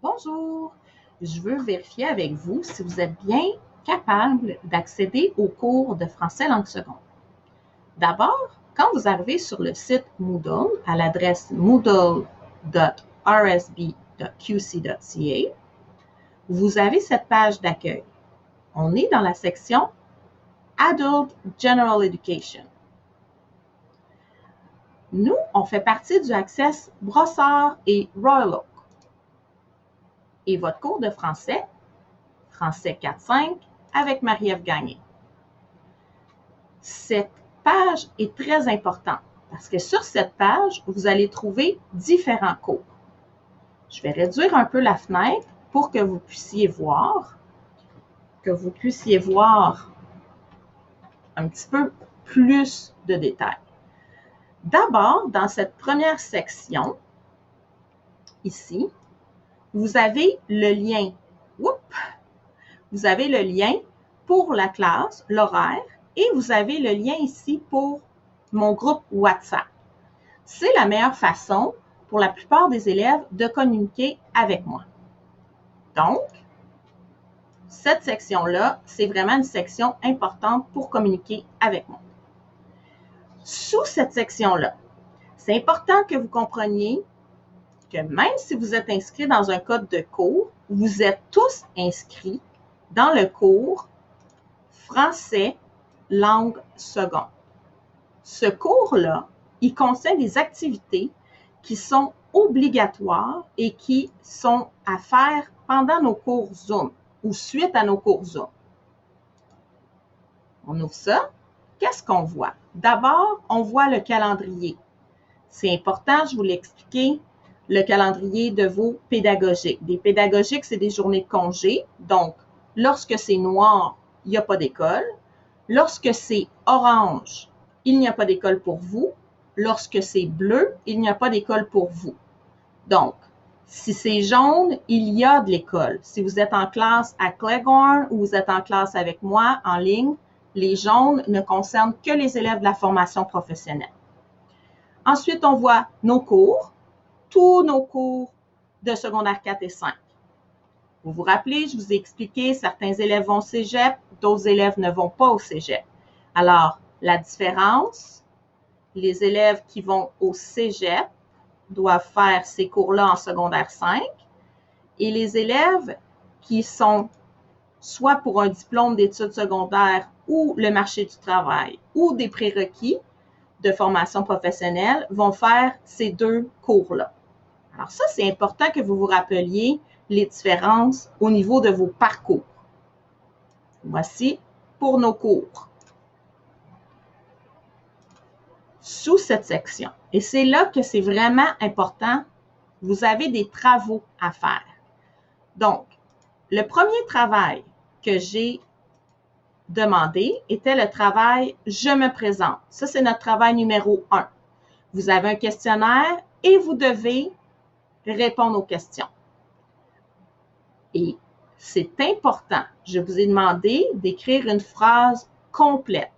Bonjour, je veux vérifier avec vous si vous êtes bien capable d'accéder aux cours de français langue seconde. D'abord, quand vous arrivez sur le site Moodle à l'adresse moodle.rsb.qc.ca, vous avez cette page d'accueil. On est dans la section Adult General Education. Nous, on fait partie du Access Brossard et Royal Oak. Et votre cours de français, Français 4-5, avec Marie-Ève Gagné. Cette page est très importante parce que sur cette page, vous allez trouver différents cours. Je vais réduire un peu la fenêtre pour que vous puissiez voir un petit peu plus de détails. D'abord, dans cette première section, ici, vous avez le lien. Vous avez le lien pour la classe, l'horaire, et vous avez le lien ici pour mon groupe WhatsApp. C'est la meilleure façon pour la plupart des élèves de communiquer avec moi. Donc, cette section-là, c'est vraiment une section importante pour communiquer avec moi. Sous cette section-là, c'est important que vous compreniez que même si vous êtes inscrit dans un code de cours, vous êtes tous inscrits dans le cours Français langue seconde. Ce cours-là, il contient des activités qui sont obligatoires et qui sont à faire pendant nos cours Zoom ou suite à nos cours Zoom. On ouvre ça. Qu'est-ce qu'on voit? D'abord, on voit le calendrier. C'est important, je vous l'ai expliqué, le calendrier de vos pédagogiques. Des pédagogiques, c'est des journées de congé. Donc, lorsque c'est noir, il n'y a pas d'école. Lorsque c'est orange, il n'y a pas d'école pour vous. Lorsque c'est bleu, il n'y a pas d'école pour vous. Donc, si c'est jaune, il y a de l'école. Si vous êtes en classe à Cleghorn ou vous êtes en classe avec moi en ligne, les jaunes ne concernent que les élèves de la formation professionnelle. Ensuite, on voit nos cours, tous nos cours de secondaire 4 et 5. Vous vous rappelez, je vous ai expliqué, certains élèves vont au cégep, d'autres élèves ne vont pas au cégep. Alors, la différence, les élèves qui vont au cégep doivent faire ces cours-là en secondaire 5 et les élèves qui sont soit pour un diplôme d'études secondaires ou le marché du travail ou des prérequis de formation professionnelle vont faire ces deux cours-là. Alors ça, c'est important que vous vous rappeliez les différences au niveau de vos parcours. Voici pour nos cours. Sous cette section. Et c'est là que c'est vraiment important. Vous avez des travaux à faire. Donc, le premier travail que j'ai demandé était le travail « Je me présente ». Ça, c'est notre travail numéro 1. Vous avez un questionnaire et vous devez répondre aux questions. Et c'est important. Je vous ai demandé d'écrire une phrase complète.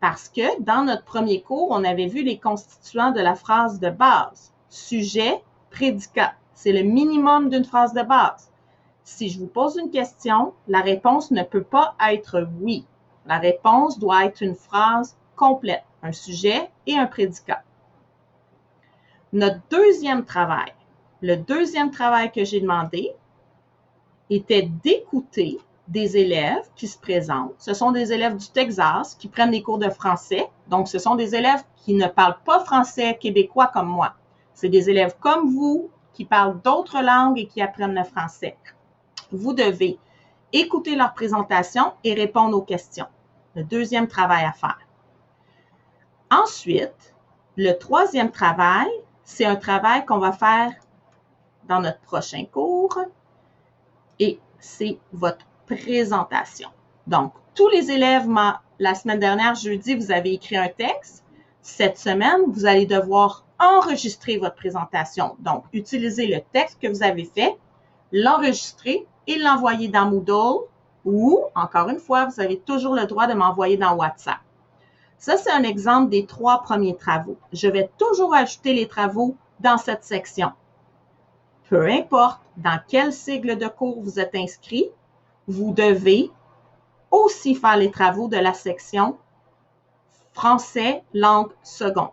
Parce que dans notre premier cours, on avait vu les constituants de la phrase de base. Sujet, prédicat. C'est le minimum d'une phrase de base. Si je vous pose une question, la réponse ne peut pas être oui. La réponse doit être une phrase complète, un sujet et un prédicat. Notre deuxième travail, le deuxième travail que j'ai demandé était d'écouter des élèves qui se présentent. Ce sont des élèves du Texas qui prennent des cours de français. Donc, ce sont des élèves qui ne parlent pas français québécois comme moi. C'est des élèves comme vous qui parlent d'autres langues et qui apprennent le français. Vous devez écouter leur présentation et répondre aux questions. Le deuxième travail à faire. Ensuite, le troisième travail, c'est un travail qu'on va faire dans notre prochain cours et c'est votre présentation. Donc, tous les élèves, la semaine dernière, jeudi, vous avez écrit un texte. Cette semaine, vous allez devoir enregistrer votre présentation. Donc, utilisez le texte que vous avez fait, l'enregistrer et l'envoyer dans Moodle ou, encore une fois, vous avez toujours le droit de m'envoyer dans WhatsApp. Ça, c'est un exemple des 3 premiers travaux. Je vais toujours ajouter les travaux dans cette section. peu importe dans quel cycle de cours vous êtes inscrit, vous devez aussi faire les travaux de la section français langue seconde.